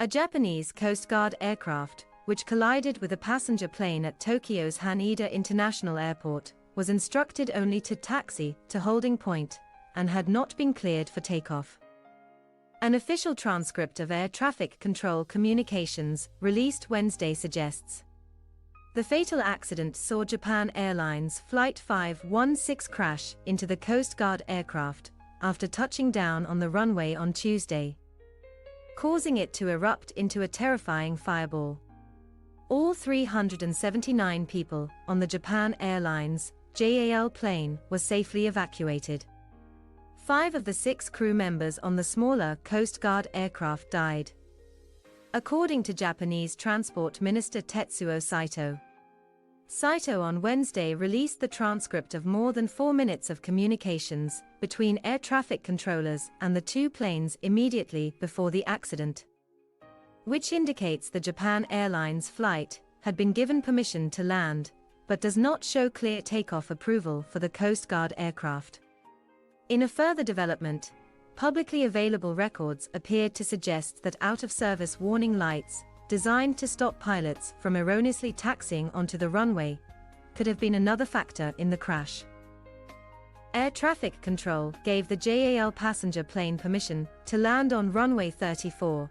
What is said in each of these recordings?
A Japanese Coast Guard aircraft, which collided with a passenger plane at Tokyo's Haneda International Airport, was instructed only to taxi to holding point, and had not been cleared for takeoff. An official transcript of air traffic control communications, released Wednesday, suggests the fatal accident saw Japan Airlines Flight 516 crash into the Coast Guard aircraft after touching down on the runway on Tuesday, causing it to erupt into a terrifying fireball. All 379 people on the Japan Airlines JAL plane were safely evacuated. 5 of the 6 crew members on the smaller Coast Guard aircraft died, according to Japanese Transport Minister Tetsuo Saito. Saito on Wednesday released the transcript of more than 4 minutes of communications between air traffic controllers and the 2 planes immediately before the accident, which indicates the Japan Airlines flight had been given permission to land, but does not show clear takeoff approval for the Coast Guard aircraft. In a further development, publicly available records appeared to suggest that out-of-service warning lights, designed to stop pilots from erroneously taxiing onto the runway, could have been another factor in the crash. Air traffic control gave the JAL passenger plane permission to land on runway 34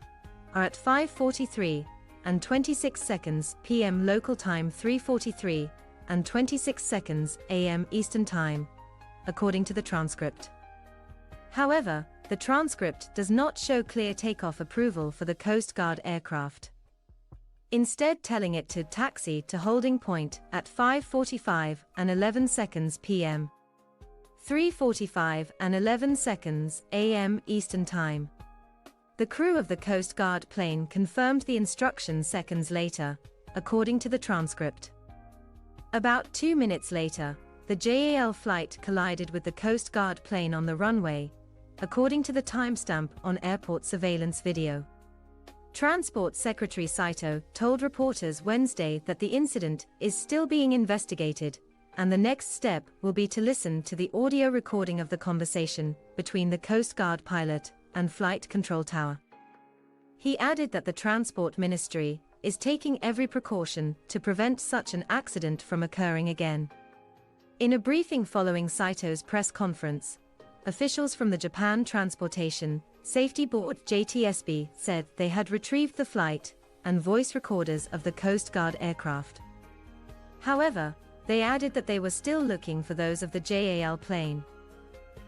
at 5:43 and 26 seconds p.m. local time, 3:43 and 26 seconds a.m. Eastern Time, according to the transcript. However, the transcript does not show clear takeoff approval for the Coast Guard aircraft, instead telling it to taxi to holding point at 5:45 and 11 seconds p.m. 3:45 and 11 seconds a.m. Eastern Time. The crew of the Coast Guard plane confirmed the instruction seconds later, according to the transcript. About 2 minutes later, the JAL flight collided with the Coast Guard plane on the runway, according to the timestamp on airport surveillance video. Transport Secretary Saito told reporters Wednesday that the incident is still being investigated, and the next step will be to listen to the audio recording of the conversation between the Coast Guard pilot and flight control tower. He added that the Transport Ministry is taking every precaution to prevent such an accident from occurring again. In a briefing following Saito's press conference, officials from the Japan Transportation Safety Board (JTSB) said they had retrieved the flight and voice recorders of the Coast Guard aircraft. However, they added that they were still looking for those of the JAL plane.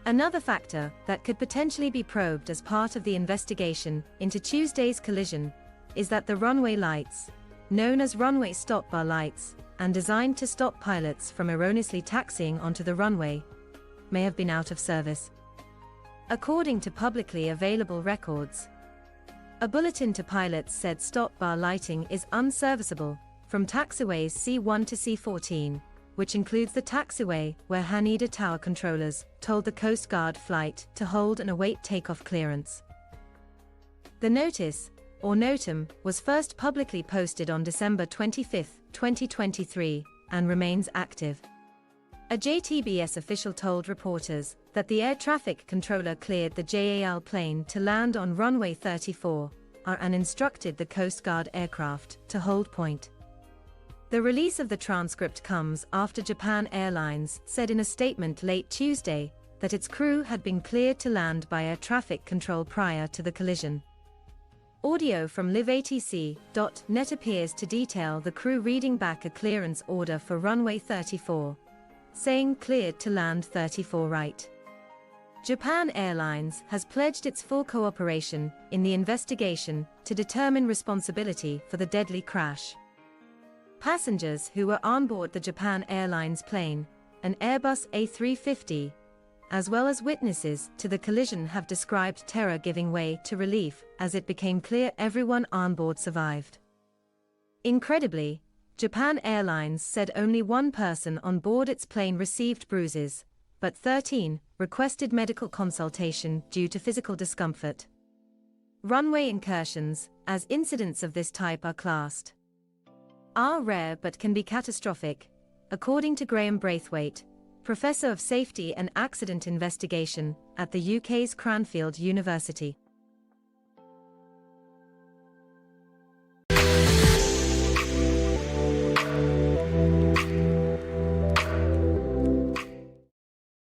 Another factor that could potentially be probed as part of the investigation into Tuesday's collision is that the runway lights, known as runway stop bar lights, and designed to stop pilots from erroneously taxiing onto the runway, may have been out of service. According to publicly available records, a bulletin to pilots said stop bar lighting is unserviceable from taxiways C1 to C14, which includes the taxiway where Haneda Tower controllers told the Coast Guard flight to hold and await takeoff clearance. The notice, or NOTAM, was first publicly posted on December 25, 2023, and remains active. A JTBS official told reporters that the air traffic controller cleared the JAL plane to land on runway 34 and instructed the Coast Guard aircraft to hold point. The release of the transcript comes after Japan Airlines said in a statement late Tuesday that its crew had been cleared to land by air traffic control prior to the collision. Audio from liveatc.net appears to detail the crew reading back a clearance order for runway 34, saying cleared to land 34 right. Japan Airlines has pledged its full cooperation in the investigation to determine responsibility for the deadly crash. Passengers who were on board the Japan Airlines plane, an Airbus A350, as well as witnesses to the collision have described terror giving way to relief as it became clear everyone on board survived. Incredibly, Japan Airlines said only 1 person on board its plane received bruises, but 13 requested medical consultation due to physical discomfort. Runway incursions, as incidents of this type are classed, are rare but can be catastrophic, according to Graham Braithwaite, Professor of Safety and Accident Investigation at the UK's Cranfield University.